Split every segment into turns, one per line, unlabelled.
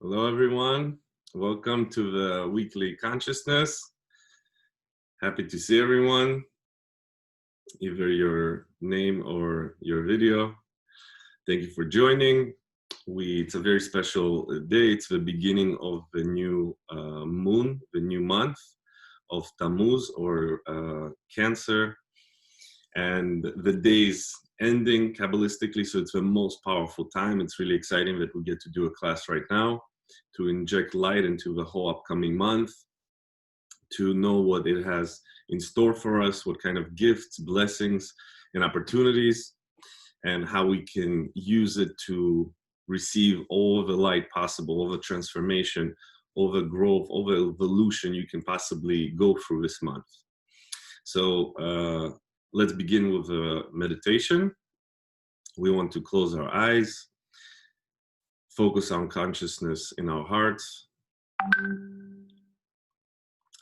Hello, everyone. Welcome to the weekly consciousness. Happy to see everyone, either your name or your video. Thank you for joining. It's a very special day. It's the beginning of the new moon, the new month of Tammuz or Cancer. And the day's ending Kabbalistically, so it's the most powerful time. It's really exciting that we get to do a class right now to inject light into the whole upcoming month, to know what it has in store for us, what kind of gifts, blessings, and opportunities, and how we can use it to receive all the light possible, all the transformation, all the growth, all the evolution you can possibly go through this month. So let's begin with a meditation. We want to close our eyes, focus on consciousness in our hearts,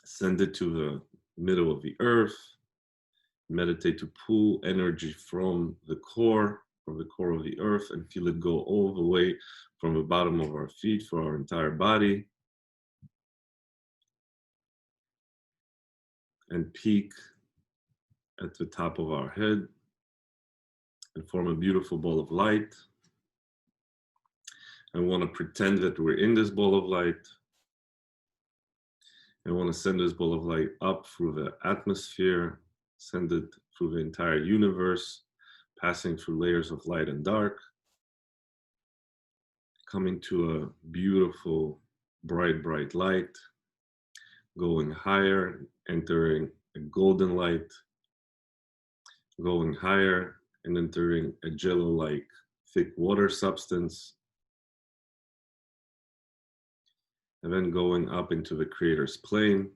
send it to the middle of the earth, meditate to pull energy from the core of the earth and feel it go all the way from the bottom of our feet for our entire body and peak at the top of our head and form a beautiful ball of light. I want to pretend that we're in this ball of light. I want to send this ball of light up through the atmosphere, send it through the entire universe, passing through layers of light and dark, coming to a beautiful, bright, bright light, going higher, entering a golden light, going higher and entering a jello-like thick water substance, and then going up into the Creator's plane,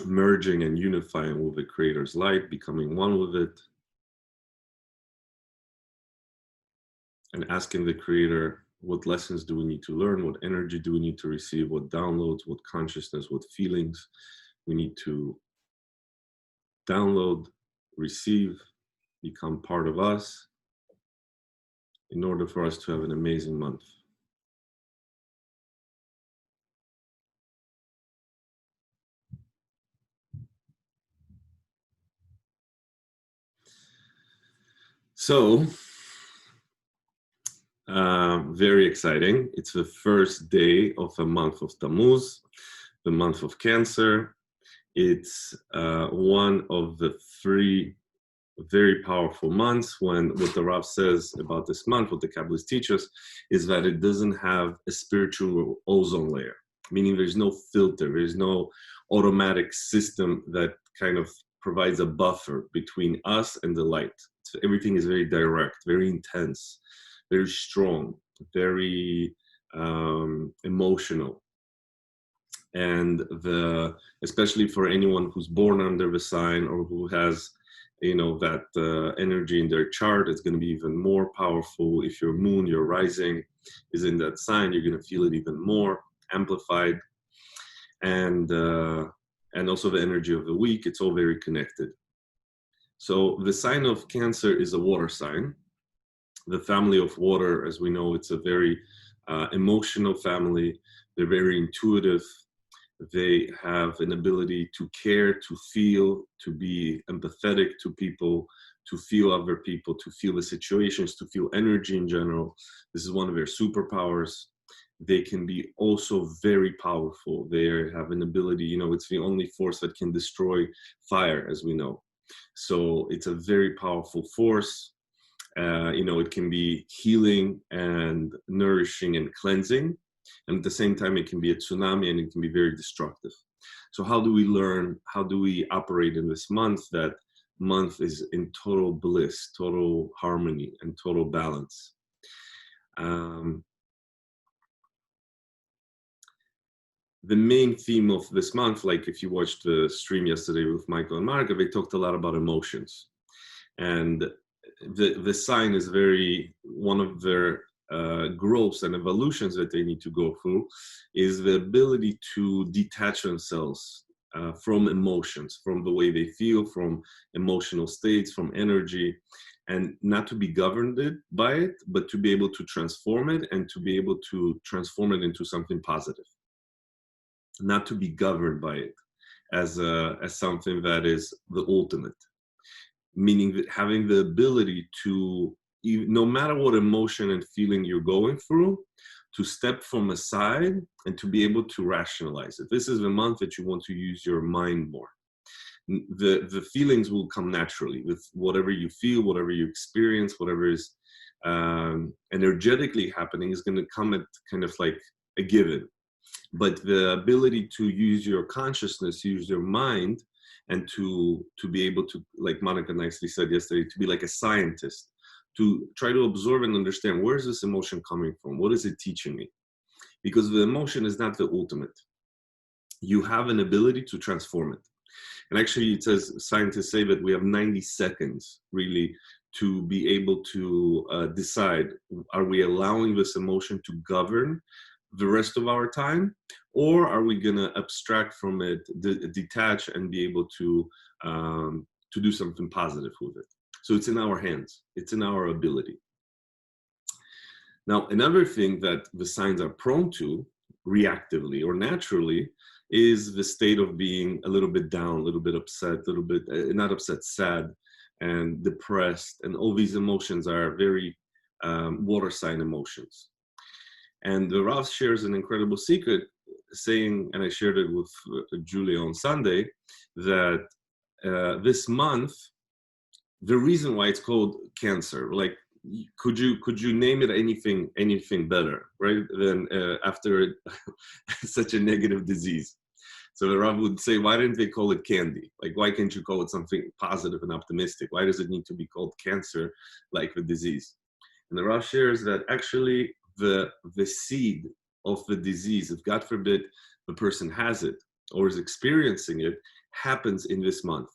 merging and unifying with the Creator's light, becoming one with it, and asking the Creator, what lessons do we need to learn? What energy do we need to receive? What downloads, what consciousness, what feelings we need to download, receive, become part of us in order for us to have an amazing month. So, very exciting. It's the first day of the month of Tammuz, the month of Cancer. It's one of the three very powerful months when what the Rav says about this month, what the Kabbalists teach us, is that it doesn't have a spiritual ozone layer, meaning there's no filter, there's no automatic system that kind of provides a buffer between us and the light. So everything is very direct, very intense, very strong, very emotional. And especially for anyone who's born under the sign or who has that energy in their chart, it's going to be even more powerful. If your moon, your rising is in that sign, you're going to feel it even more amplified. And also the energy of the week, it's all very connected. So the sign of Cancer is a water sign. The family of water, as we know, it's a very emotional family. They're very intuitive. They have an ability to care, to feel, to be empathetic to people, to feel other people, to feel the situations, to feel energy in general. This is one of their superpowers. They can be also very powerful. They have an ability, it's the only force that can destroy fire, as we know. So it's a very powerful force. It can be healing and nourishing and cleansing. And at the same time, it can be a tsunami and it can be very destructive. So how do we learn? How do we operate in this month? That month is in total bliss, total harmony, and total balance. The main theme of this month, like if you watched the stream yesterday with Michael and Marga, they talked a lot about emotions. And the sign is one of their growths and evolutions that they need to go through is the ability to detach themselves from emotions, from the way they feel, from emotional states, from energy, and not to be governed by it, but to be able to transform it and to be able to transform it into something positive, not to be governed by it as something that is the ultimate, meaning that having the ability to, no matter what emotion and feeling you're going through, to step from aside and to be able to rationalize it. This is the month that you want to use your mind more. The feelings will come naturally with whatever you feel, whatever you experience, whatever is energetically happening is going to come at kind of like a given. But the ability to use your consciousness, use your mind, and to be able to, like Monica nicely said yesterday, to be like a scientist, to try to absorb and understand, where is this emotion coming from? What is it teaching me? Because the emotion is not the ultimate. You have an ability to transform it. And actually, it says, scientists say that we have 90 seconds really to be able to decide, are we allowing this emotion to govern the rest of our time, or are we going to abstract from it, detach, and be able to do something positive with it? So it's in our hands. It's in our ability. Now, another thing that the signs are prone to, reactively or naturally, is the state of being a little bit down, a little bit upset, a little bit, not upset, sad and depressed. And all these emotions are very water sign emotions. And the Rav shares an incredible secret, saying, and I shared it with Julia on Sunday, that this month, the reason why it's called Cancer, like, could you name it anything better, right? Than after such a negative disease. So the Rav would say, why didn't they call it candy? Like, why can't you call it something positive and optimistic? Why does it need to be called cancer, like the disease? And the Rav shares that actually the seed of the disease, if God forbid the person has it or is experiencing it, happens in this month.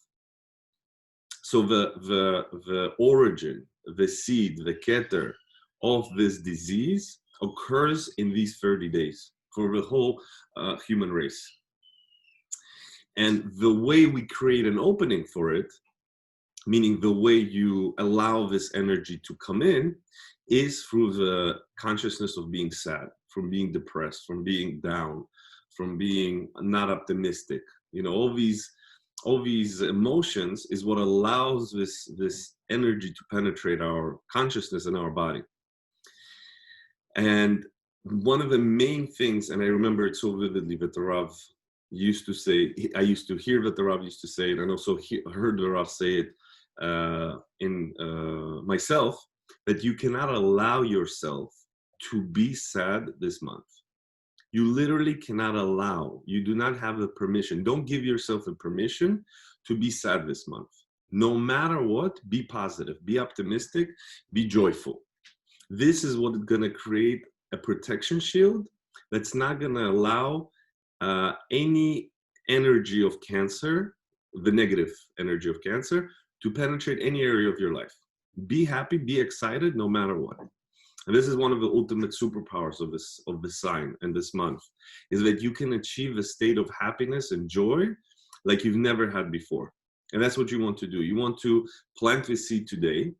So the origin, the seed, the keter of this disease occurs in these 30 days for the whole human race. And the way we create an opening for it, meaning the way you allow this energy to come in, is through the consciousness of being sad, from being depressed, from being down, from being not optimistic. You know, all these emotions is what allows this energy to penetrate our consciousness and our body. And one of the main things, and I remember it so vividly, that the Rav used to say, I used to hear that the Rav used to say it, and also heard the Rav say it in myself, that you cannot allow yourself to be sad this month. You literally cannot allow, you do not have the permission. Don't give yourself the permission to be sad this month. No matter what, be positive, be optimistic, be joyful. This is what is going to create a protection shield that's not going to allow any energy of cancer, the negative energy of cancer, to penetrate any area of your life. Be happy, be excited, no matter what. And this is one of the ultimate superpowers of this sign and this month, is that you can achieve a state of happiness and joy like you've never had before. And that's what you want to do. You want to plant the seed today.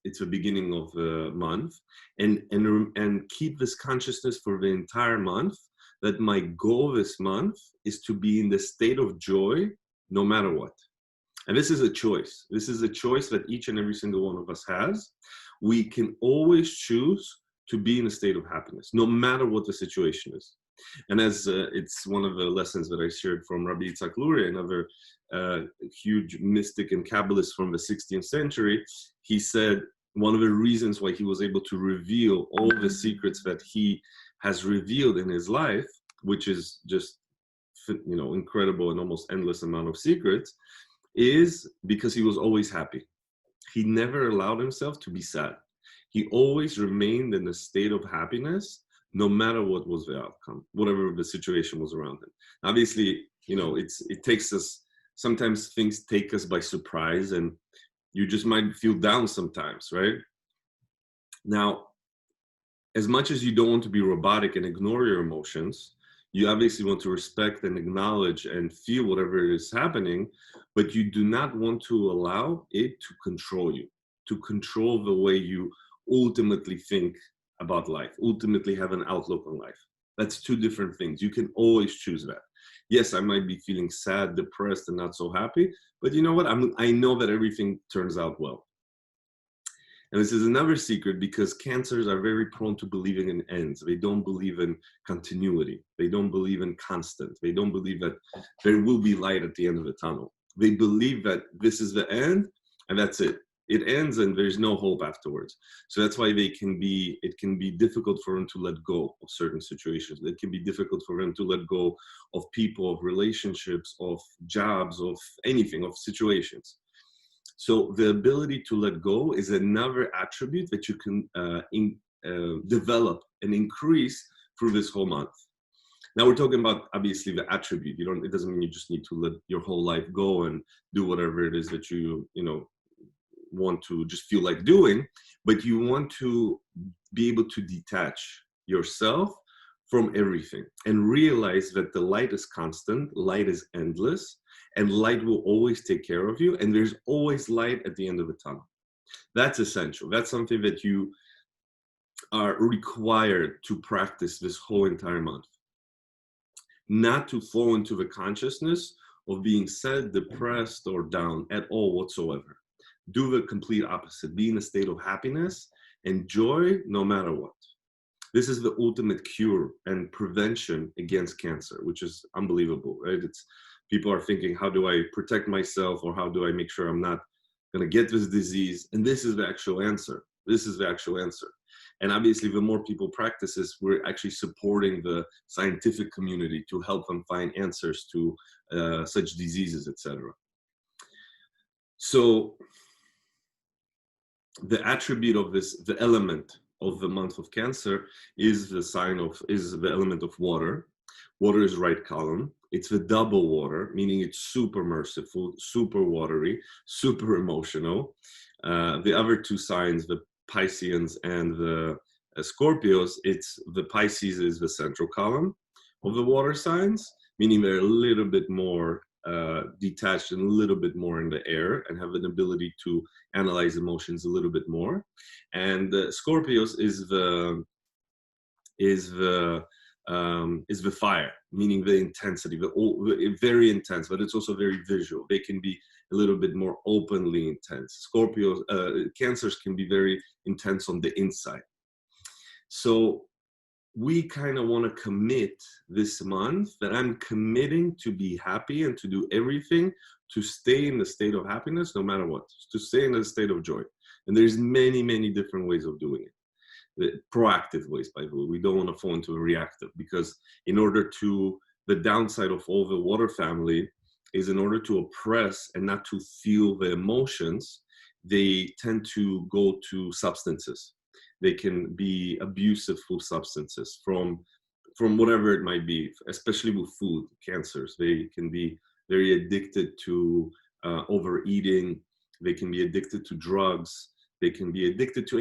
It's the beginning of the month, and keep this consciousness for the entire month, that my goal this month is to be in the state of joy no matter what. And this is a choice. This is a choice that each and every single one of us has. We can always choose to be in a state of happiness, no matter what the situation is. And as it's one of the lessons that I shared from Rabbi Yitzhak Luria, another huge mystic and Kabbalist from the 16th century, he said one of the reasons why he was able to reveal all the secrets that he has revealed in his life, which is just, you know, incredible and almost endless amount of secrets, is because he was always happy. He never allowed himself to be sad. He always remained in a state of happiness, no matter what was the outcome, whatever the situation was around him. Obviously, you know, it takes us, sometimes things take us by surprise, and you just might feel down sometimes, right? Now, as much as you don't want to be robotic and ignore your emotions, you obviously want to respect and acknowledge and feel whatever is happening, but you do not want to allow it to control you, to control the way you ultimately think about life, ultimately have an outlook on life. That's two different things. You can always choose that. Yes, I might be feeling sad, depressed, and not so happy, but you know what? I know that everything turns out well. And this is another secret, because cancers are very prone to believing in ends. They don't believe in continuity. They don't believe in constant. They don't believe that there will be light at the end of the tunnel. They believe that this is the end and that's it. It ends and there's no hope afterwards. So that's why it can be difficult for them to let go of certain situations. It can be difficult for them to let go of people, of relationships, of jobs, of anything, of situations. So the ability to let go is another attribute that you can develop and increase through this whole month. Now we're talking about obviously the attribute. It doesn't mean you just need to let your whole life go and do whatever it is that you want to just feel like doing, but you want to be able to detach yourself from everything and realize that the light is constant, light is endless, and light will always take care of you, and there's always light at the end of the tunnel. That's essential. That's something that you are required to practice this whole entire month. Not to fall into the consciousness of being sad, depressed, or down at all whatsoever. Do the complete opposite. Be in a state of happiness and joy no matter what. This is the ultimate cure and prevention against cancer, which is unbelievable, right? People are thinking, how do I protect myself, or how do I make sure I'm not going to get this disease? And this is the actual answer. This is the actual answer. And obviously, the more people practice this, we're actually supporting the scientific community to help them find answers to such diseases, etc. So the attribute of this, the element of the month of Cancer is the element of water. Water is right column. It's the double water, meaning it's super merciful, super watery, super emotional. The other two signs, the Pisceans and the Scorpios, the Pisces is the central column of the water signs, meaning they're a little bit more detached and a little bit more in the air and have an ability to analyze emotions a little bit more. And Scorpios is the fire, meaning the intensity, very intense, but it's also very visual. They can be a little bit more openly intense. Cancers can be very intense on the inside. So we kind of want to commit this month that I'm committing to be happy and to do everything to stay in the state of happiness no matter what, to stay in the state of joy. And there's many, many different ways of doing it. The proactive ways, by the way. We don't want to fall into a reactive, because the downside of all the water family is, in order to oppress and not to feel the emotions, they tend to go to substances. They can be abusive food substances from whatever it might be, especially with food, cancers. They can be very addicted to overeating. They can be addicted to drugs. They can be addicted to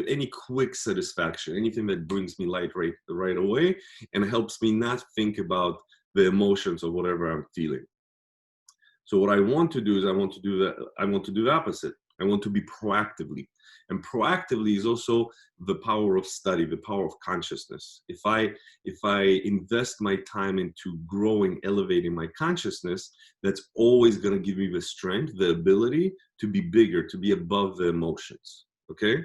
any quick satisfaction, anything that brings me light right away and helps me not think about the emotions of whatever I'm feeling. So what I want to do is I want to do the opposite. I want to be proactively. And proactively is also the power of study, the power of consciousness. If I invest my time into growing, elevating my consciousness, that's always going to give me the strength, the ability to be bigger, to be above the emotions. Okay?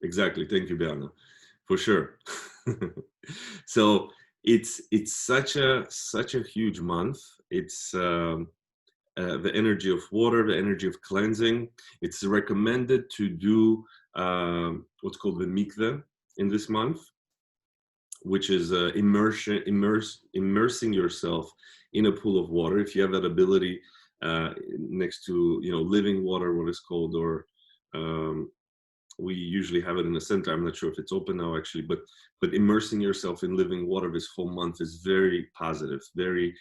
Exactly. Thank you, Biana. For sure. So it's such a huge month. It's the energy of water, the energy of cleansing. It's recommended to do what's called the mikveh in this month, which is immersing yourself in a pool of water. If you have that ability next to living water, what is called, or we usually have it in the center. I'm not sure if it's open now actually, but immersing yourself in living water this whole month is very positive, very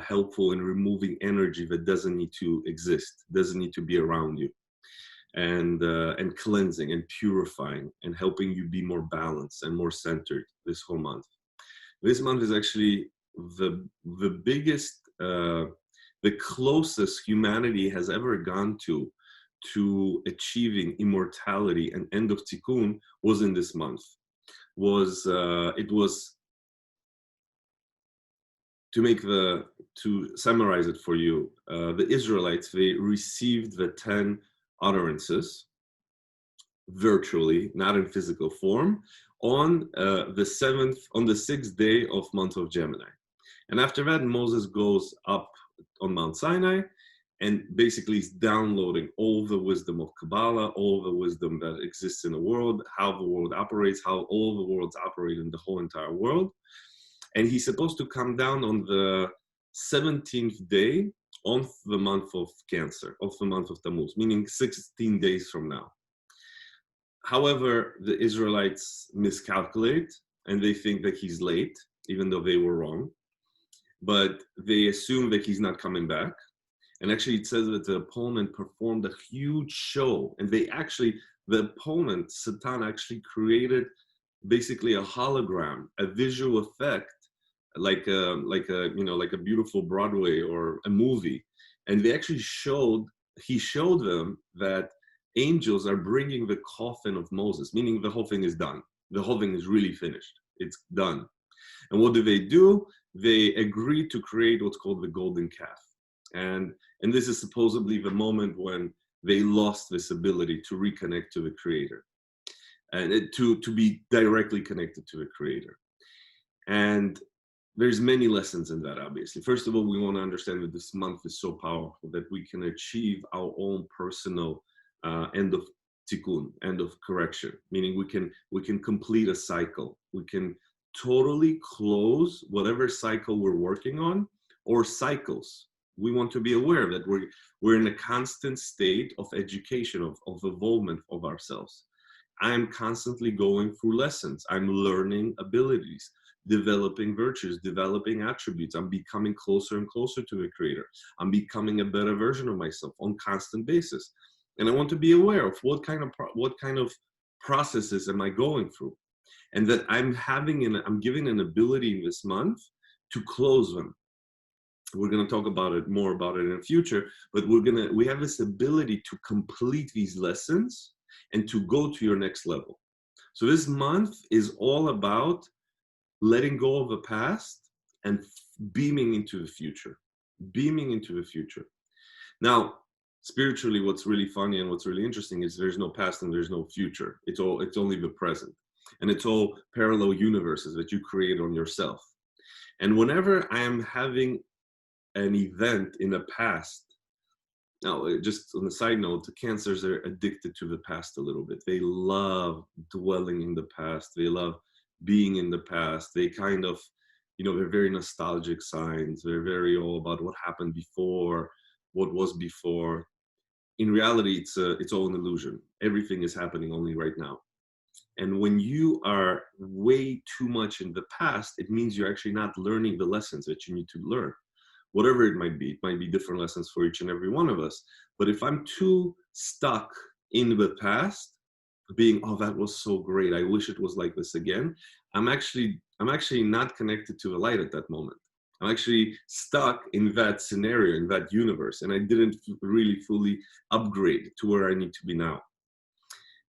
helpful in removing energy that doesn't need to exist, doesn't need to be around you, and cleansing and purifying and helping you be more balanced and more centered this whole month. This month is actually the the closest humanity has ever gone to achieving immortality and end of tikkun was in this month. It was to summarize it for you, the Israelites, they received the 10 utterances virtually, not in physical form, on the sixth day of month of Gemini. And after that, Moses goes up on Mount Sinai and basically is downloading all the wisdom of Kabbalah, all the wisdom that exists in the world, how the world operates, how all the worlds operate in the whole entire world. And he's supposed to come down on the 17th day of the month of Cancer, of the month of Tammuz, meaning 16 days from now. However, the Israelites miscalculate and they think that he's late, even though they were wrong. But they assume that he's not coming back. And actually, it says that the opponent performed a huge show. And the opponent, Satan, actually created basically a hologram, a visual effect, like a beautiful Broadway or a movie. And they actually he showed them that angels are bringing the coffin of Moses, meaning the whole thing is done. The whole thing is really finished. It's done. And what do? They agree to create what's called the golden calf. And this is supposedly the moment when they lost this ability to reconnect to the creator and to be directly connected to the creator. And there's many lessons in that, obviously. First of all, we want to understand that this month is so powerful that we can achieve our own personal end of tikkun, end of correction, meaning we can complete a cycle. We can totally close whatever cycle we're working on, or cycles. We want to be aware that we're in a constant state of education, of evolvement of ourselves. I'm constantly going through lessons. I'm learning abilities, developing virtues, developing attributes. I'm becoming closer and closer to the creator. I'm becoming a better version of myself on a constant basis. And I want to be aware of what kind of processes am I going through, and that I'm giving an ability in this month to close them. We're going to talk more about it in the future, but we have this ability to complete these lessons and to go to your next level. So this month is all about letting go of the past and beaming into the future. Now, spiritually, what's really funny and what's really interesting is there's no past and there's no future. It's only the present. And it's all parallel universes that you create on yourself. And whenever I am having an event in the past, now just on the side note, the Cancers are addicted to the past a little bit. They love dwelling in the past. They love being in the past. They kind of, they're very nostalgic signs. They're very all about what happened before, what was before. In reality, it's all an illusion. Everything is happening only right now. And when you are way too much in the past, it means you're actually not learning the lessons that you need to learn. Whatever it might be different lessons for each and every one of us. But if I'm too stuck in the past, being, oh, that was so great, I wish it was like this again, I'm actually not connected to the light at that moment. I'm actually stuck in that scenario, in that universe, and I didn't really fully upgrade to where I need to be now.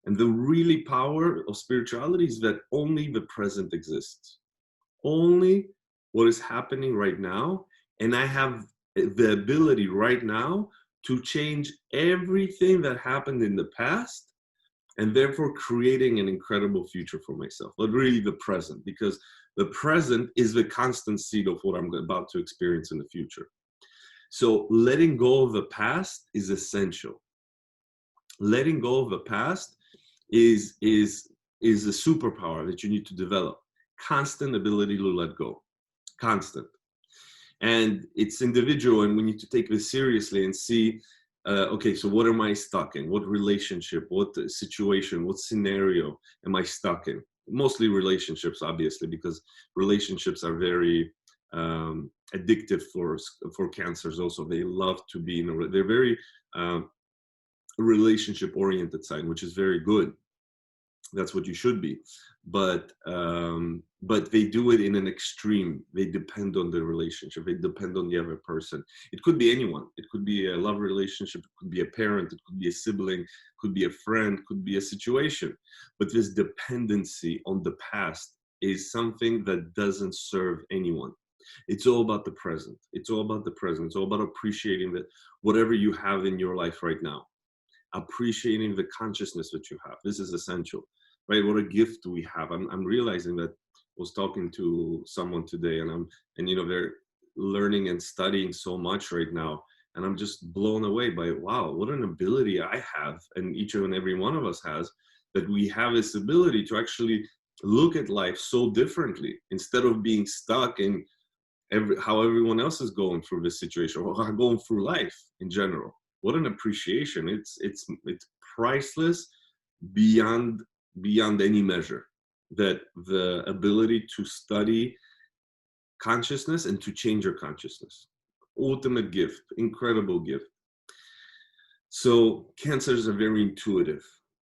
And the really power of spirituality is that only the present exists. Only what is happening right now. And I have the ability right now to change everything that happened in the past, and therefore creating an incredible future for myself. But really the present, because the present is the constant seed of what I'm about to experience in the future. So letting go of the past is essential. Letting go of the past is a superpower that you need to develop. Constant ability to let go. Constant. And it's individual, and we need to take this seriously and see, okay, so what am I stuck in? What relationship, what situation, what scenario am I stuck in? Mostly relationships, obviously, because relationships are very addictive for Cancers also. They love to be they're very relationship-oriented sign, which is very good. That's what you should be. But they do it in an extreme. They depend on the relationship. They depend on the other person. It could be anyone. It could be a love relationship. It could be a parent. It could be a sibling. It could be a friend. It could be a situation. But this dependency on the past is something that doesn't serve anyone. It's all about the present. It's all about the present. It's all about appreciating that whatever you have in your life right now, appreciating the consciousness that you have. This is essential, right? What a gift we have. I'm realizing that. I was talking to someone today, and they're learning and studying so much right now, and I'm just blown away by, wow, what an ability I have, and each and every one of us has, that we have this ability to actually look at life so differently instead of being stuck in how everyone else is going through this situation or going through life in general. What an appreciation. It's priceless beyond any measure, that the ability to study consciousness and to change your consciousness. Ultimate gift, incredible gift. So cancers are very intuitive.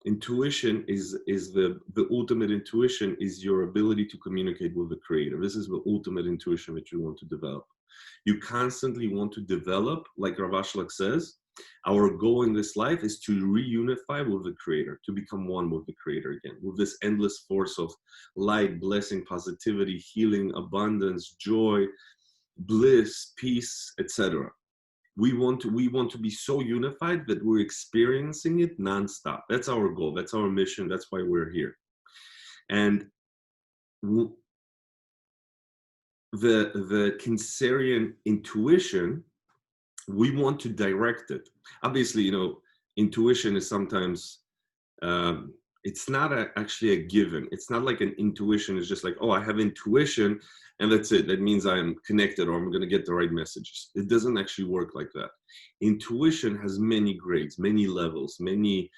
Intuition is the ultimate intuition is your ability to communicate with the creator. This is the ultimate intuition that you want to develop. You constantly want to develop, like Rav Ashlag says, our goal in this life is to reunify with the creator, to become one with the creator again, with this endless force of light, blessing, positivity, healing, abundance, joy, bliss, peace, etc. We want to be so unified that we're experiencing it nonstop. That's our goal. That's our mission. That's why we're here. And the Cancerian intuition, we want to direct it. Obviously, intuition is sometimes it's not actually a given. It's not like an intuition is just like, oh, I have intuition and that's it. That means I'm connected or I'm going to get the right messages. It doesn't actually work like that. Intuition has many grades, many levels, many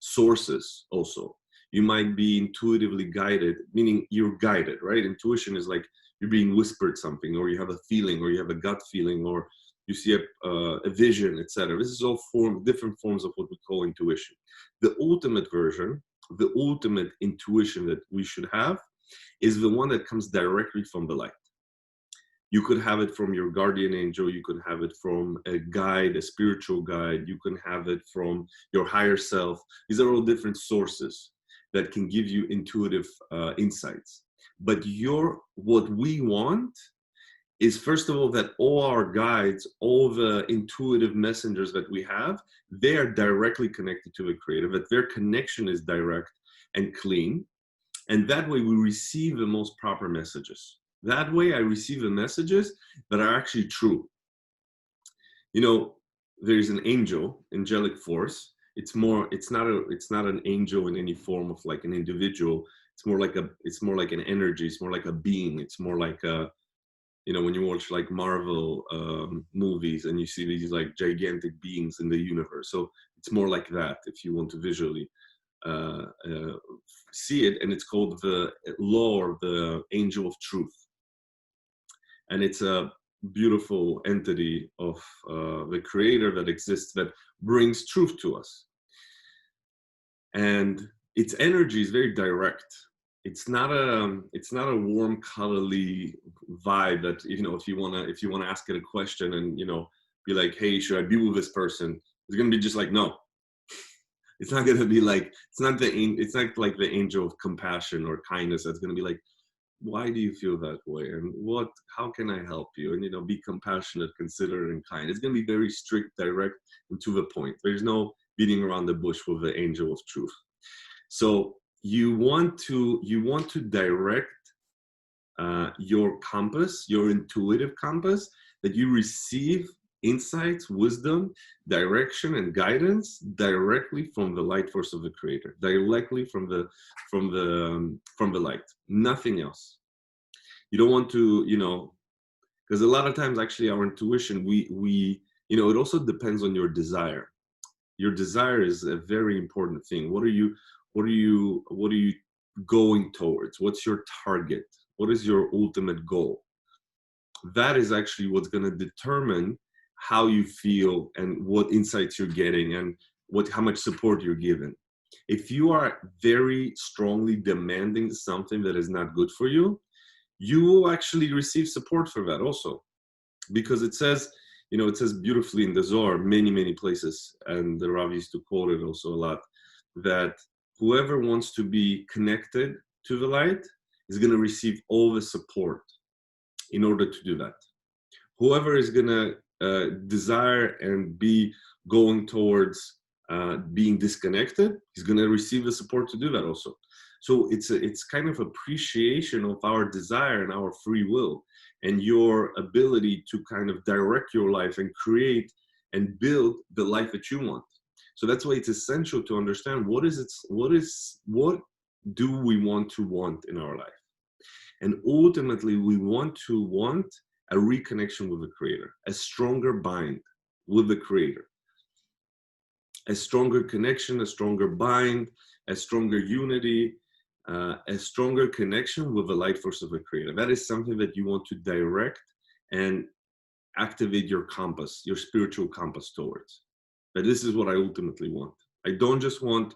sources also. You might be intuitively guided, meaning you're guided, right? Intuition is like you're being whispered something, or you have a feeling, or you have a gut feeling, or you see a vision, etc. This is all different forms of what we call intuition. The ultimate version, the ultimate intuition that we should have is the one that comes directly from the light. You could have it from your guardian angel. You could have it from a guide, a spiritual guide. You can have it from your higher self. These are all different sources that can give you intuitive insights. But what we want is, first of all, that all our guides, all the intuitive messengers that we have, they are directly connected to the creator, that their connection is direct and clean. And that way we receive the most proper messages. That way I receive the messages that are actually true. There's an angel, angelic force. It's not an angel in any form of like an individual. It's more like an energy. It's more like a being. It's more like when you watch like Marvel movies and you see these like gigantic beings in the universe. So it's more like that if you want to visually see it. And it's called the law, or the angel of truth. And it's a beautiful entity of the creator that exists, that brings truth to us. And its energy is very direct. It's not a warm, cuddly vibe that, if you wanna ask it a question and be like, hey, should I be with this person? It's gonna be just like, no. It's not gonna be like, it's not like the angel of compassion or kindness that's gonna be like, why do you feel that way, and how can I help you, and be compassionate, considerate, and kind. It's gonna be very strict, direct, and to the point. There's no beating around the bush with the angel of truth. So you want to direct your compass, your intuitive compass, that you receive insights, wisdom, direction, and guidance directly from the light force of the creator, directly from the light, nothing else. You don't want to, because a lot of times actually our intuition, it also depends on your desire. Your desire is a very important thing. What are you going towards? What's your target? What is your ultimate goal? That is actually what's going to determine how you feel and what insights you're getting and how much support you're given. If you are very strongly demanding something that is not good for you, you will actually receive support for that also. Because it says, it says beautifully in the Zohar, many places, and the Rav used to quote it also a lot, that whoever wants to be connected to the light is going to receive all the support in order to do that. Whoever is going to desire and be going towards being disconnected is going to receive the support to do that also. So it's kind of appreciation of our desire and our free will and your ability to kind of direct your life and create and build the life that you want. So that's why it's essential to understand what do we want in our life. And ultimately, we want a reconnection with the Creator, a stronger bind with the Creator, a stronger connection, a stronger bind, a stronger unity, a stronger connection with the light force of the Creator. That is something that you want to direct and activate your compass, your spiritual compass towards. But this is what I ultimately want. I don't just want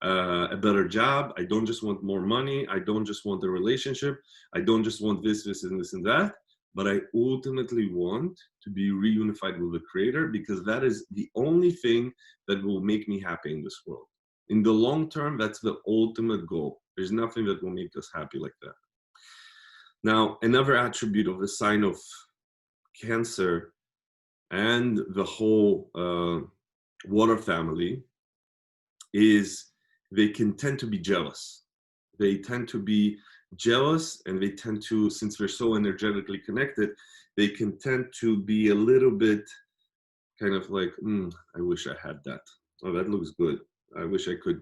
a better job. I don't just want more money. I don't just want a relationship. I don't just want this, and this, and that. But I ultimately want to be reunified with the Creator, because that is the only thing that will make me happy in this world. In the long term, that's the ultimate goal. There's nothing that will make us happy like that. Now, another attribute of the sign of Cancer and the whole water family is they can tend to be jealous. They tend to be jealous, and they tend to, since they're so energetically connected, they can tend to be a little bit kind of like, I wish I had that. Oh, that looks good. I wish I could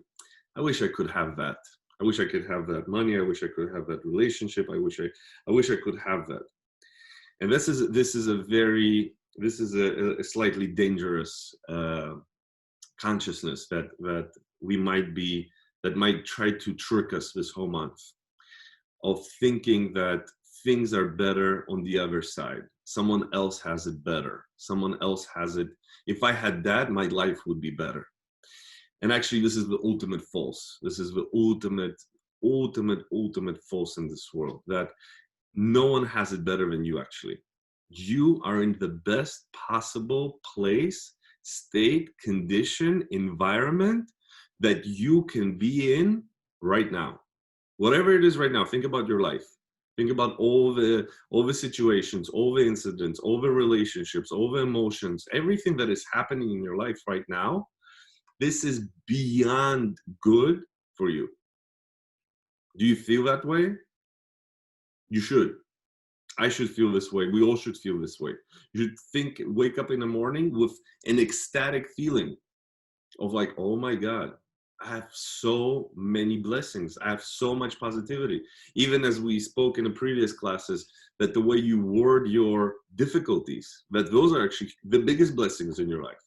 have that. I wish I could have that money. I wish I could have that relationship. I wish I could have that. And this is a slightly dangerous consciousness that might try to trick us this whole month, of thinking that things are better on the other side. Someone else has it better. Someone else has it. If I had that, my life would be better. And actually, this is the ultimate false. This is the ultimate false in this world, that no one has it better than you, actually. You are in the best possible place, state, condition, environment that you can be in right now. Whatever it is right now, think about your life. Think about all the situations, all the incidents, all the relationships, all the emotions, everything that is happening in your life right now. This is beyond good for you. Do you feel that way? You should. I should feel this way. We all should feel this way. You should wake up in the morning with an ecstatic feeling of like, oh my God, I have so many blessings. I have so much positivity. Even as we spoke in the previous classes, that the way you word your difficulties, that those are actually the biggest blessings in your life.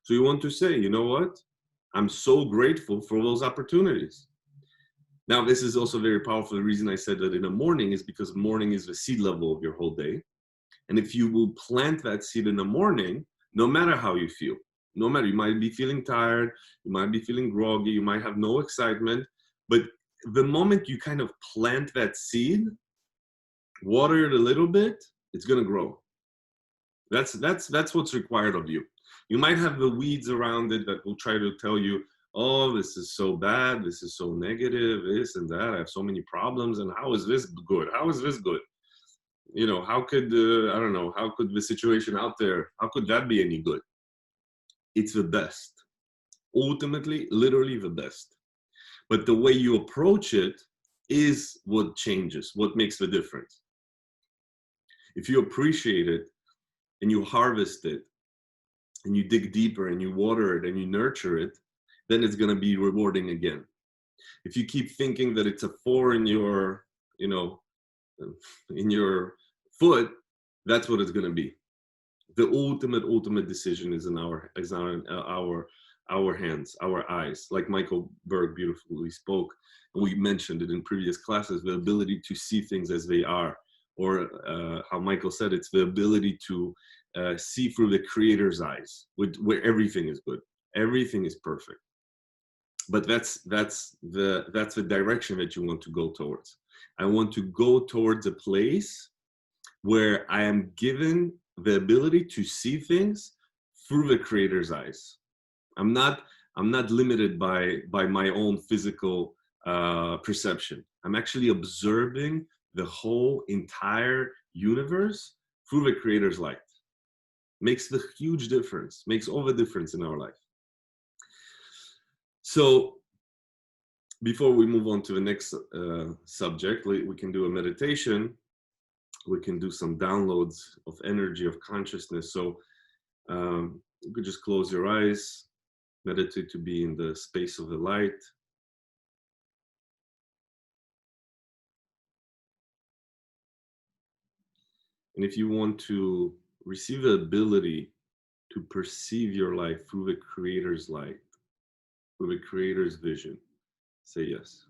So you want to say, you know what? I'm so grateful for those opportunities. Now, this is also very powerful. The reason I said that in the morning is because morning is the seed level of your whole day. And if you will plant that seed in the morning, no matter how you feel, no matter, you might be feeling tired, you might be feeling groggy, you might have no excitement, but the moment you kind of plant that seed, water it a little bit, it's going to grow. That's what's required of you. You might have the weeds around it that will try to tell you, oh, this is so bad, this is so negative, this and that, I have so many problems, and how is this good? How is this good? How could, I don't know, how could the situation out there, how could that be any good? It's the best. Ultimately, literally the best. But the way you approach it is what changes, what makes the difference. If you appreciate it and you harvest it and you dig deeper and you water it and you nurture it, then it's going to be rewarding again. If you keep thinking that it's a thorn in your, in your foot, that's what it's going to be. The ultimate decision is in our hands, our eyes. Like Michael Berg beautifully spoke, and we mentioned it in previous classes, the ability to see things as they are, or how Michael said, it's the ability to see through the Creator's eyes, where everything is good, everything is perfect. but that's the direction that you want to go towards. I want to go towards a place where I am given the ability to see things through the creator's eyes. I'm not limited by my own physical perception. I'm actually observing the whole entire universe through the creator's light. Makes the huge difference, makes all the difference in our life. So before we move on to the next subject, we can do a meditation. We can do some downloads of energy, of consciousness. So you could just close your eyes, meditate to be in the space of the light. And if you want to receive the ability to perceive your life through the creator's light, through the creator's vision, say yes.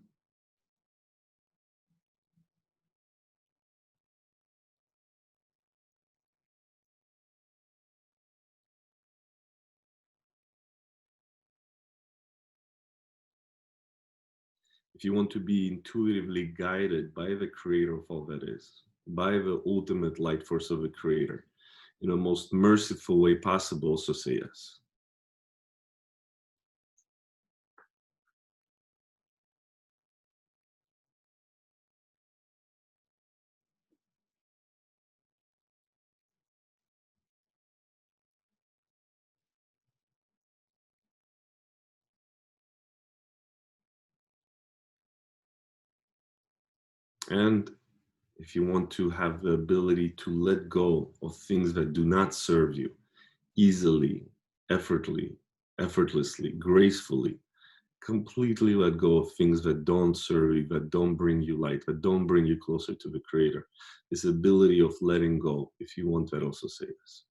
If you want to be intuitively guided by the creator of all that is, by the ultimate light force of the creator, in the most merciful way possible, so say yes. And if you want to have the ability to let go of things that do not serve you easily, effortlessly, gracefully, completely let go of things that don't serve you, that don't bring you light, that don't bring you closer to the creator. This ability of letting go, if you want that, also say yes.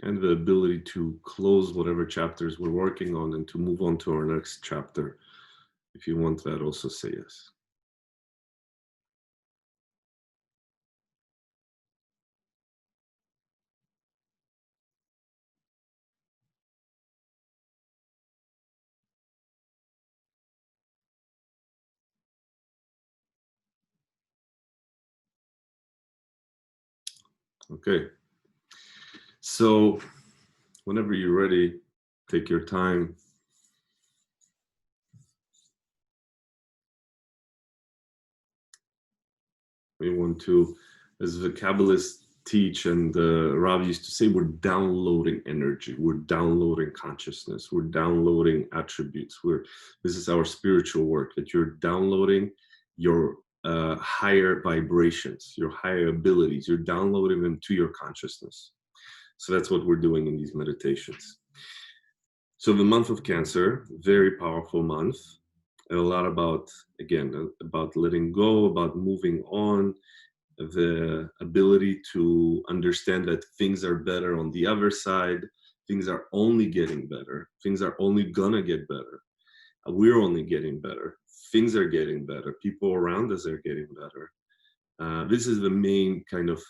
And the ability to close whatever chapters we're working on and to move on to our next chapter. If you want that, also say yes. Okay. So whenever you're ready, take your time. We want to, as the Kabbalists teach and Rav used to say, we're downloading energy, we're downloading consciousness, we're downloading attributes. This is our spiritual work, that you're downloading your higher vibrations, your higher abilities, you're downloading them to your consciousness. So that's what we're doing in these meditations. So the month of Cancer, very powerful month, and a lot about, again, about letting go, about moving on, the ability to understand that things are better on the other side, things are only getting better, things are only gonna get better. We're only getting better, things are getting better, people around us are getting better. This is the main kind of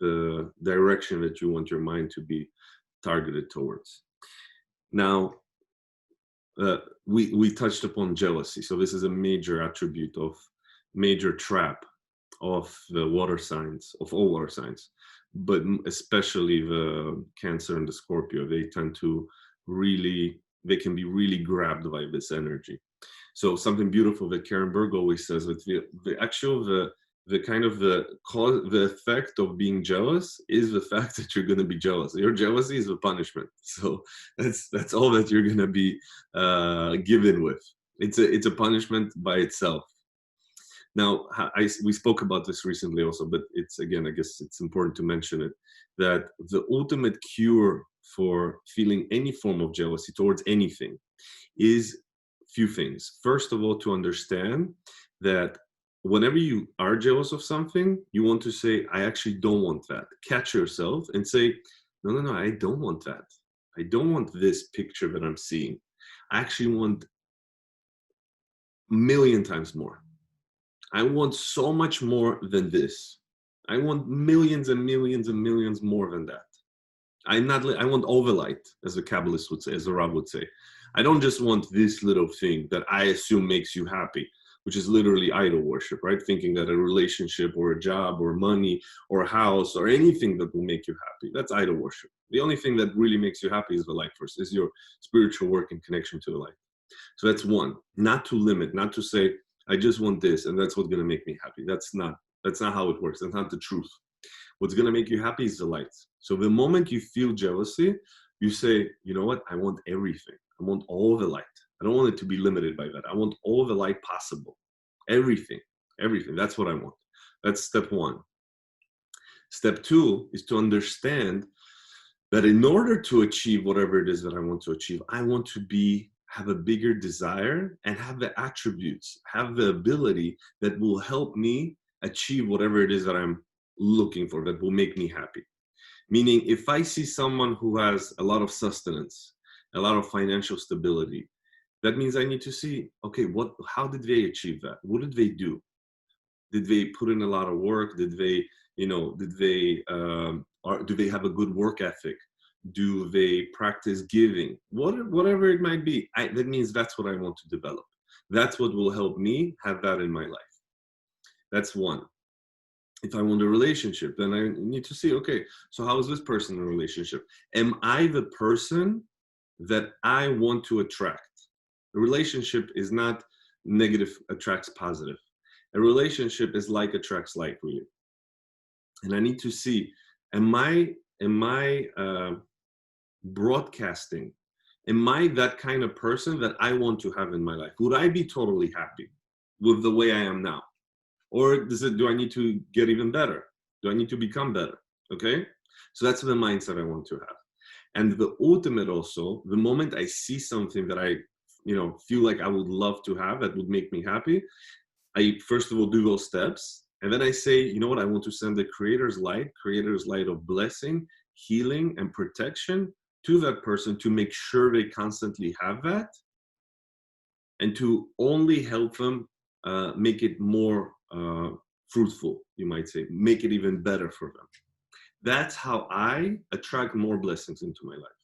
the direction that you want your mind to be targeted towards. Now, we touched upon jealousy. So this is a major attribute of major trap of the water signs, of all water signs, but especially the Cancer and the Scorpio. They tend to really, they can be really grabbed by this energy. So something beautiful that Karen Berg always says, that the kind of the cause, the effect of being jealous is the fact that you're going to be jealous. Your jealousy is a punishment. So that's all that you're going to be given with. It's a punishment by itself. Now, we spoke about this recently also, but it's, again, I guess it's important to mention it, that the ultimate cure for feeling any form of jealousy towards anything is few things. First of all, to understand that whenever you are jealous of something, you want to say, I actually don't want that. Catch yourself and say, no, I don't want that. I don't want this picture that I'm seeing. I actually want a million times more. I want so much more than this. I want millions and millions and millions more than that. I want overlight, as a Kabbalist would say, as a Rav would say. I don't just want this little thing that I assume makes you happy, which is literally idol worship, right? Thinking that a relationship or a job or money or a house or anything that will make you happy, that's idol worship. The only thing that really makes you happy is the light first, is your spiritual work and connection to the light. So that's one. Not to limit, not to say, I just want this and that's what's gonna make me happy. That's not how it works. That's not the truth. What's going to make you happy is the light. So the moment you feel jealousy, you say, you know what? I want everything. I want all the light. I don't want it to be limited by that. I want all the light possible. Everything. Everything. That's what I want. That's step one. Step two is to understand that in order to achieve whatever it is that I want to achieve, I want to have a bigger desire and have the attributes, have the ability that will help me achieve whatever it is that I'm looking for, that will make me happy. Meaning, if I see someone who has a lot of sustenance, a lot of financial stability, that means I need to see, okay, how did they achieve that? What did they do? Did they put in a lot of work? Did they, do they have a good work ethic? Do they practice giving? Whatever it might be, that means that's what I want to develop. That's what will help me have that in my life. That's one. If I want a relationship, then I need to see, okay, so how is this person in a relationship? Am I the person that I want to attract? A relationship is not negative attracts positive. A relationship is like attracts like, really. And I need to see, am I broadcasting? Am I that kind of person that I want to have in my life? Would I be totally happy with the way I am now? Or do I need to get even better? Do I need to become better? Okay? So that's the mindset I want to have. And the ultimate also, the moment I see something that I, feel like I would love to have, that would make me happy, I first of all do those steps. And then I say, you know what? I want to send the creator's light of blessing, healing, and protection to that person to make sure they constantly have that, and to only help them make it more fruitful, you might say, make it even better for them. That's how I attract more blessings into my life.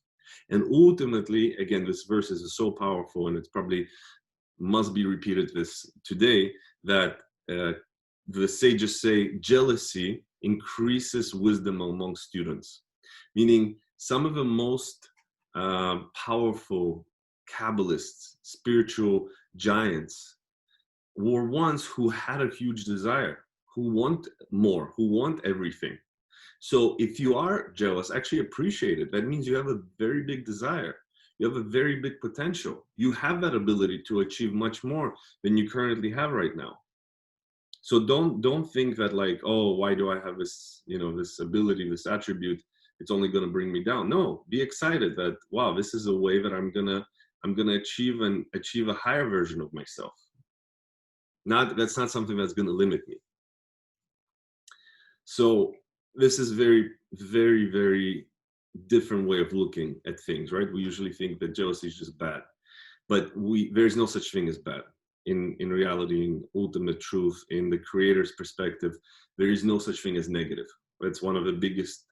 And ultimately, again, this verse is so powerful, and it's probably must be repeated this today, that the sages say jealousy increases wisdom among students. Meaning, some of the most powerful Kabbalists, spiritual giants, were ones who had a huge desire, who want more, who want everything. So if you are jealous, actually appreciate it. That means you have a very big desire. You have a very big potential. You have that ability to achieve much more than you currently have right now. So don't think that, like, oh, why do I have this, this ability, this attribute? It's only going to bring me down. No, be excited that, wow, this is a way that I'm gonna achieve a higher version of myself. That's not something that's going to limit me. So this is very, very, very different way of looking at things, right? We usually think that jealousy is just bad, but there's no such thing as bad. In reality, in ultimate truth, in the creator's perspective, there is no such thing as negative. That's one of the biggest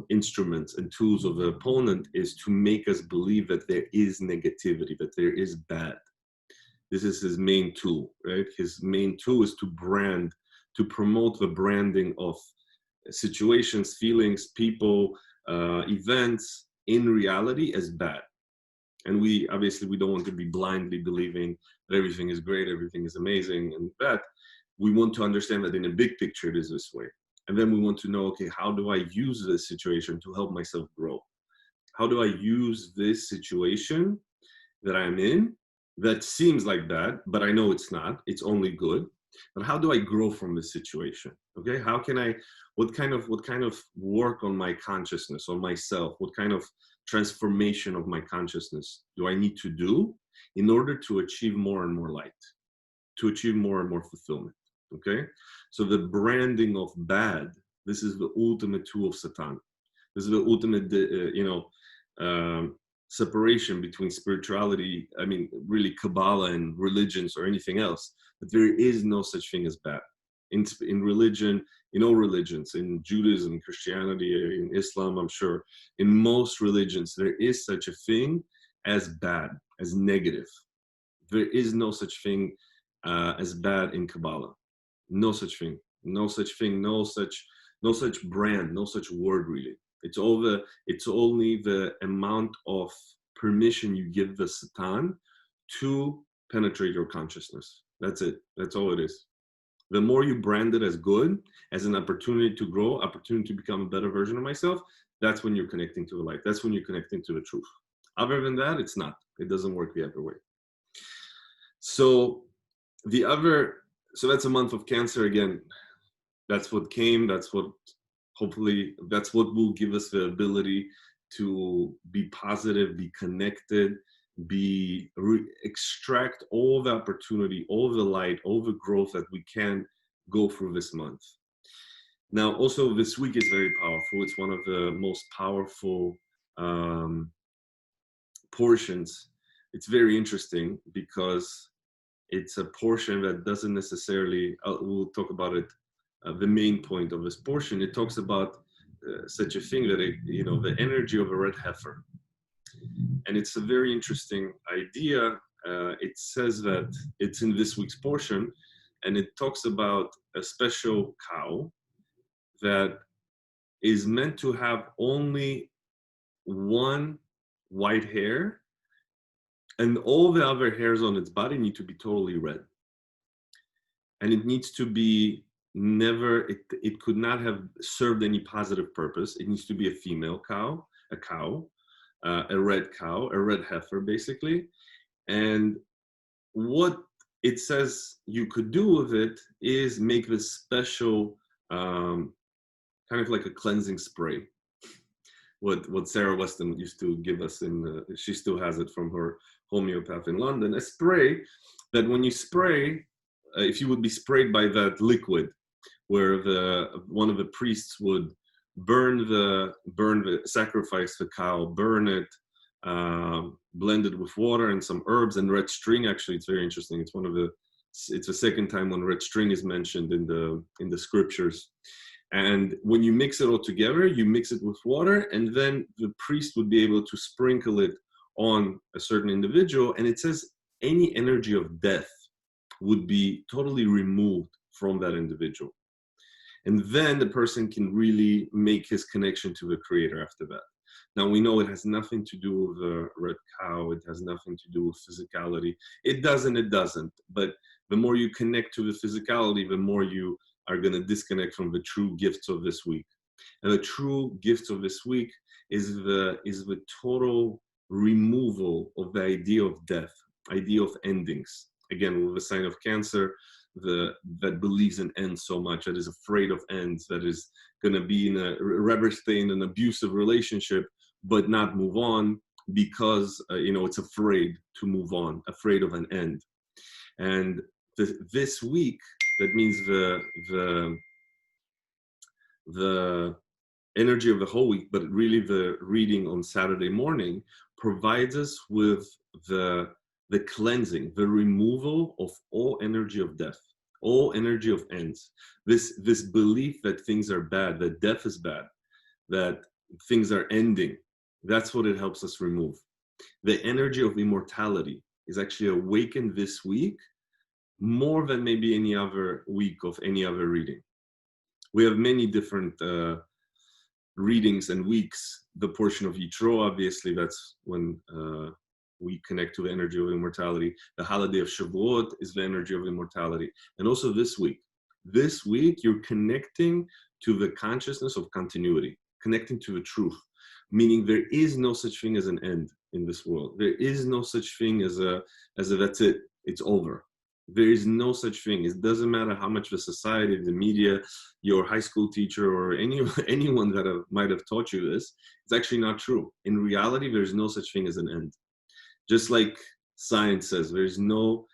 instruments and tools of the opponent, is to make us believe that there is negativity, that there is bad. This is his main tool, right? His main tool is to promote the branding of situations, feelings, people, events in reality as bad. And we don't want to be blindly believing that everything is great, everything is amazing and that. We want to understand that in a big picture it is this way. And then we want to know, okay, how do I use this situation to help myself grow? How do I use this situation that I'm in that seems like bad, but I know it's not, it's only good? But how do I grow from this situation? Okay, how can I, what kind of work on my consciousness, on myself, what kind of transformation of my consciousness do I need to do in order to achieve more and more light, to achieve more and more fulfillment? Okay, so the branding of bad, this is the ultimate tool of Satan. This is the ultimate, separation between spirituality, I mean, really Kabbalah and religions or anything else, but there is no such thing as bad. In religion, in all religions, in Judaism, Christianity, in Islam, I'm sure, in most religions, there is such a thing as bad, as negative. There is no such thing as bad in Kabbalah. No such thing. No such thing. No such brand. No such word. Really, it's only the amount of permission you give the Satan to penetrate your consciousness. That's it. That's all it is. The more you brand it as good, as an opportunity to grow, opportunity to become a better version of myself, that's when you're connecting to the light. That's when you're connecting to the truth. Other than that, it's not. It doesn't work the other way. So so that's a month of Cancer again. That's what came. That's what hopefully that's what will give us the ability to be positive, be connected, extract all the opportunity, all the light, all the growth that we can go through this month. Now, also this week is very powerful. It's one of the most powerful portions. It's very interesting because it's a portion that doesn't necessarily, we'll talk about it, the main point of this portion. It talks about such a thing that, the energy of a red heifer. And it's a very interesting idea. It says that it's in this week's portion, and it talks about a special cow that is meant to have only one white hair, and all the other hairs on its body need to be totally red. And it needs to be it could not have served any positive purpose. It needs to be a female cow, a red cow, a red heifer, basically. And what it says you could do with it is make this special, kind of like a cleansing spray. What Sarah Weston used to give us she still has it from her homeopath in London, a spray that when you spray, if you would be sprayed by that liquid, where one of the priests would sacrifice the cow, burn it, blend it with water and some herbs and red string. Actually, it's very interesting. It's the second time when red string is mentioned in the scriptures. And when you mix it all together, you mix it with water, and then the priest would be able to sprinkle it on a certain individual. And it says any energy of death would be totally removed from that individual. And then the person can really make his connection to the creator after that. Now, we know it has nothing to do with the red cow. It has nothing to do with physicality. It doesn't. But the more you connect to the physicality, the more you are going to disconnect from the true gifts of this week. And the true gifts of this week is the total removal of the idea of death, idea of endings. Again, with the sign of Cancer, that believes in ends so much, that is afraid of ends, that is going to be rather stay in an abusive relationship but not move on because it's afraid to move on, afraid of an end. And this week, that means the energy of the whole week, but really the reading on Saturday morning provides us with the cleansing, the removal of all energy of death, all energy of ends. This belief that things are bad, that death is bad, that things are ending, that's what it helps us remove. The energy of immortality is actually awakened this week more than maybe any other week of any other reading. We have many different readings and weeks. The portion of Yitro, obviously, that's when we connect to the energy of immortality. The holiday of Shavuot is the energy of immortality. And also this week. This week, you're connecting to the consciousness of continuity, connecting to the truth, meaning there is no such thing as an end in this world. There is no such thing as a that's it, it's over. There is no such thing. It doesn't matter how much the society, the media, your high school teacher, or anyone that might have taught you this, it's actually not true. In reality, there's no such thing as an end. Just like science says, there's no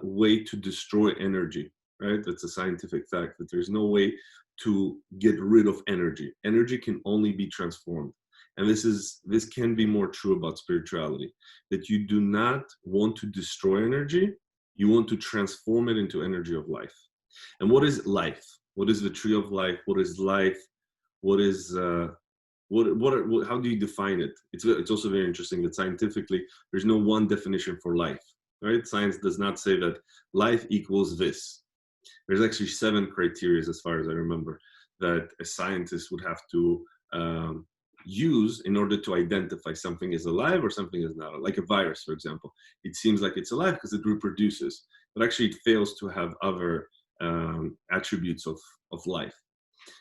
way to destroy energy, right? That's a scientific fact, that there's no way to get rid of energy. Energy can only be transformed. and this can be more true about spirituality, that you do not want to destroy energy, you want to transform it into energy of life. And what is life? What is the tree of life? What is life? What is how do you define it? It's also very interesting that scientifically there's no one definition for life, right? Science does not say that life equals this. There's actually 7 criteria, as far as I remember, that a scientist would have to use in order to identify something is alive or something is not. Like a virus, for example, it seems like it's alive because it reproduces, but actually it fails to have other attributes of life.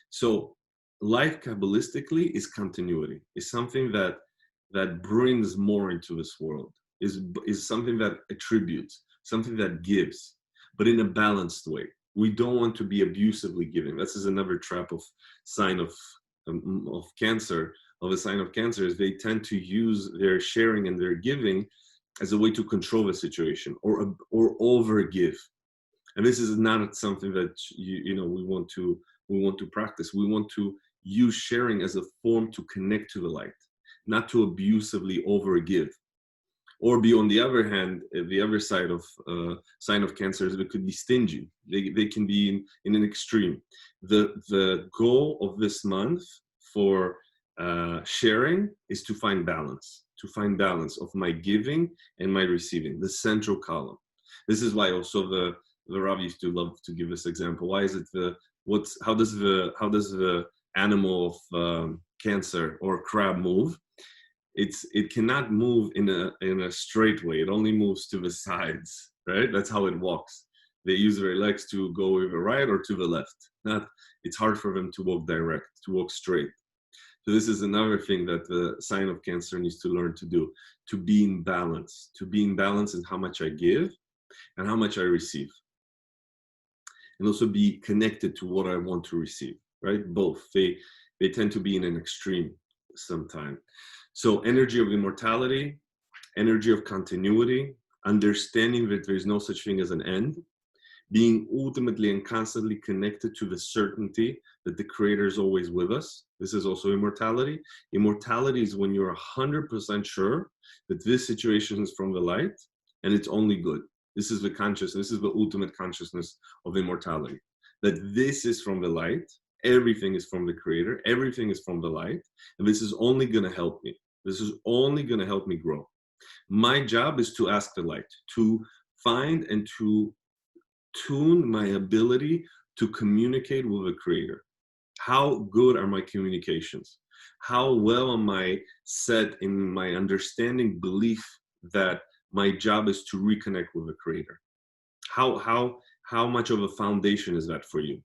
So life kabbalistically is continuity, is something that brings more into this world, is something that attributes, something that gives, but in a balanced way. We don't want to be abusively giving. This is another trap of sign of cancer, of a sign of cancer, is they tend to use their sharing and their giving as a way to control the situation or over give. And this is not something that we want to practice. We want to use sharing as a form to connect to the light, not to abusively overgive. Or be on the other hand, the other side of sign of cancer is they could be stingy. They can be in an extreme. The goal of this month for sharing is to find balance of my giving and my receiving, the central column. This is why also the Rav used to love to give this example. Why is it how does the animal of cancer or crab move? It cannot move in a straight way. It only moves to the sides, right? That's how it walks. They use their legs to go to the right or to the left. It's hard for them to walk direct, to walk straight. So this is another thing that the sign of cancer needs to learn to do, to be in balance in how much I give and how much I receive. And also be connected to what I want to receive, right? Both. They tend to be in an extreme sometimes. So energy of immortality, energy of continuity, understanding that there is no such thing as an end, being ultimately and constantly connected to the certainty that the Creator is always with us. This is also immortality. Immortality is when you're 100% sure that this situation is from the light and it's only good. This is the consciousness, this is the ultimate consciousness of immortality. That this is from the light, everything is from the Creator, everything is from the light, and this is only going to help me. This is only going to help me grow. My job is to ask the light, to find and to tune my ability to communicate with the Creator. How good are my communications? How well am I set in my understanding, belief that my job is to reconnect with the Creator? How much of a foundation is that for you?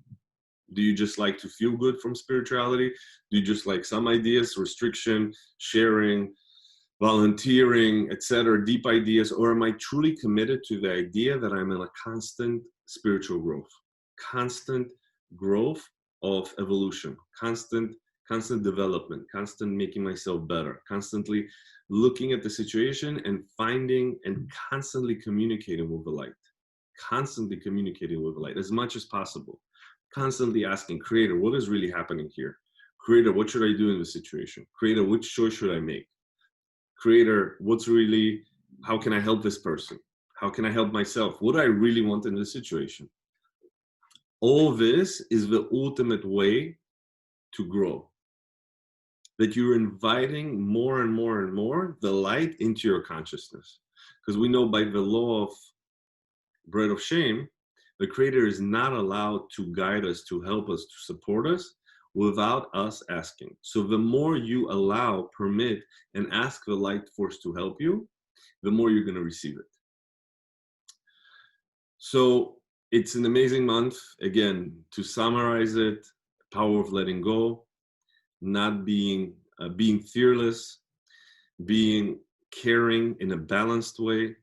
Do you just like to feel good from spirituality? Do you just like some ideas, restriction, sharing, volunteering, etc., deep ideas? Or am I truly committed to the idea that I'm in a constant spiritual growth of evolution, constant development, constant making myself better, constantly looking at the situation and finding and constantly communicating with the light, as much as possible, constantly asking Creator, what is really happening here? Creator, what should I do in this situation? Creator, which choice should I make? Creator, how can I help this person? How can I help myself? What do I really want in this situation? All this is the ultimate way to grow. That you're inviting more and more and more the light into your consciousness. Because we know by the law of bread of shame, the Creator is not allowed to guide us, to help us, to support us without us asking. So the more you allow, permit, and ask the light force to help you, the more you're going to receive it. So it's an amazing month. Again, to summarize it, power of letting go, not being fearless, being caring in a balanced way,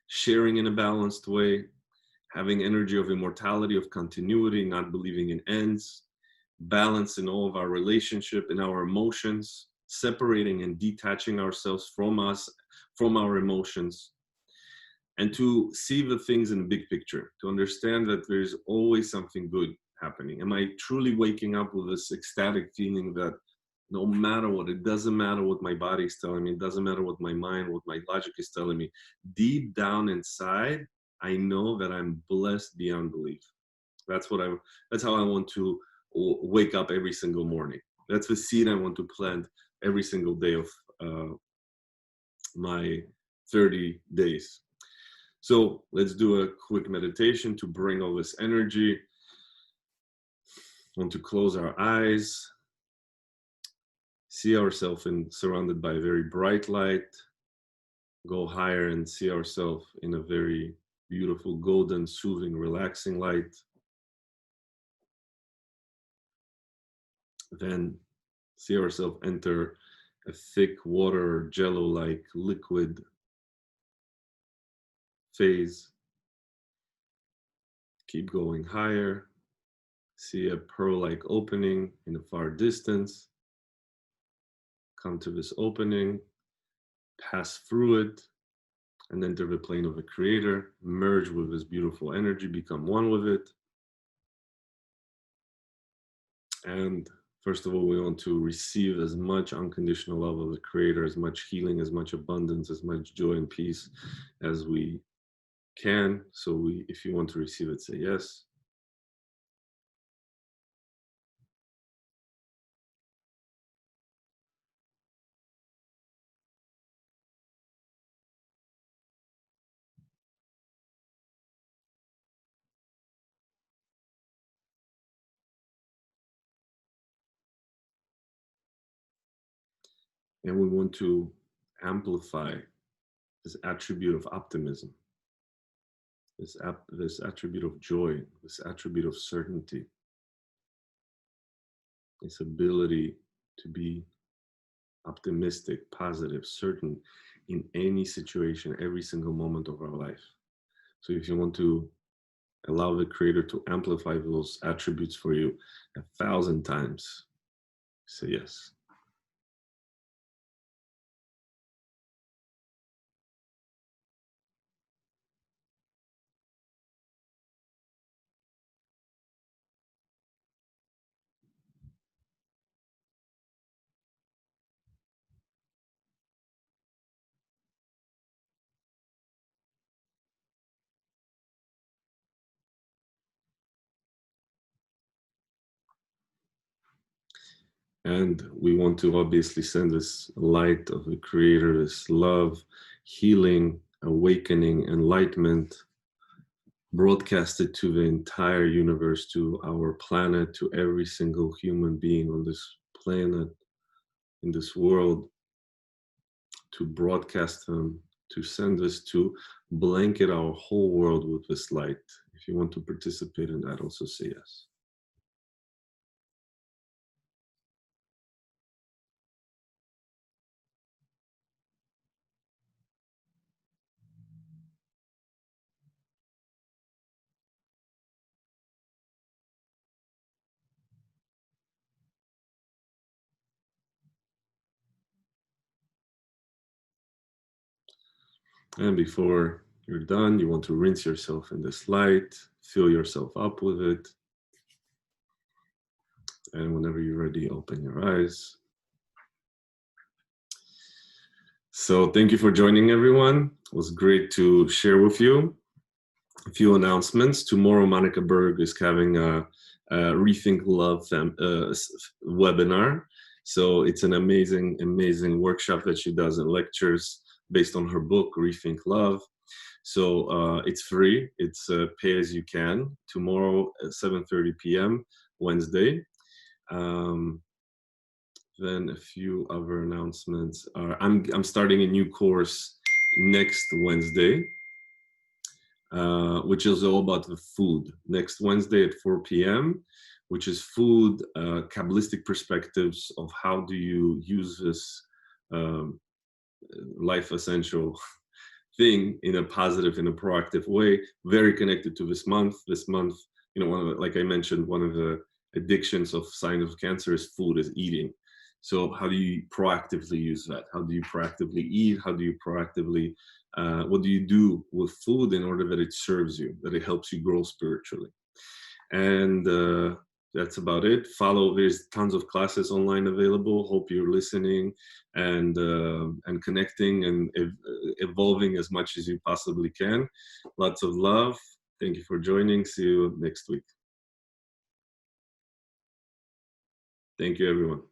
sharing in a balanced way, having energy of immortality, of continuity, not believing in ends, balance in all of our relationship, in our emotions, separating and detaching ourselves from our emotions, and to see the things in the big picture, to understand that there's always something good happening. Am I truly waking up with this ecstatic feeling that No matter what, it doesn't matter what my body is telling me, it doesn't matter what my mind, what my logic is telling me. Deep down inside, I know that I'm blessed beyond belief. That's what that's how I want to wake up every single morning. That's the seed I want to plant every single day of my 30 days. So let's do a quick meditation to bring all this energy. I want to close our eyes, see ourselves surrounded by very bright light, go higher and see ourselves in a very beautiful, golden, soothing, relaxing light. Then see ourselves enter a thick water or jello-like liquid phase. Keep going higher. See a pearl-like opening in the far distance. Come to this opening, pass through it, and enter the plane of the creator. Merge with this beautiful energy, become one with it. And first of all, we want to receive as much unconditional love of the creator, as much healing, as much abundance, as much joy and peace as we can. So if you want to receive it, say yes. And we want to amplify this attribute of optimism, this attribute of joy, this attribute of certainty, this ability to be optimistic, positive, certain in any situation, every single moment of our life. So if you want to allow the creator to amplify those attributes for you 1,000 times, say yes. And we want to obviously send this light of the creator, this love, healing, awakening, enlightenment, broadcasted to the entire universe, to our planet, to every single human being on this planet, in this world, to broadcast them, to send this, to blanket our whole world with this light. If you want to participate in that, also say yes. And before you're done, you want to rinse yourself in this light, fill yourself up with it. And whenever you're ready, open your eyes. So thank you for joining, everyone. It was great to share with you. A few announcements. Tomorrow, Monica Berg is having a Rethink Love webinar. So it's an amazing, amazing workshop that she does and lectures based on her book, Rethink Love. So it's free. It's pay as you can. Tomorrow at 7:30 p.m. Wednesday. Then a few other announcements are I'm starting a new course next Wednesday, which is all about the food. Next Wednesday at 4 p.m., which is food, Kabbalistic perspectives of how do you use this um, life essential thing in a positive, in a proactive way, very connected to this month. This month, you know, like I mentioned, one of the addictions of signs of cancer is food, is eating. So how do you proactively use that? How do you proactively eat? How do you proactively, what do you do with food in order that it serves you, that it helps you grow spiritually? And That's about it. Follow. There's tons of classes online available. Hope you're listening and connecting and evolving as much as you possibly can. Lots of love. Thank you for joining. See you next week. Thank you, everyone.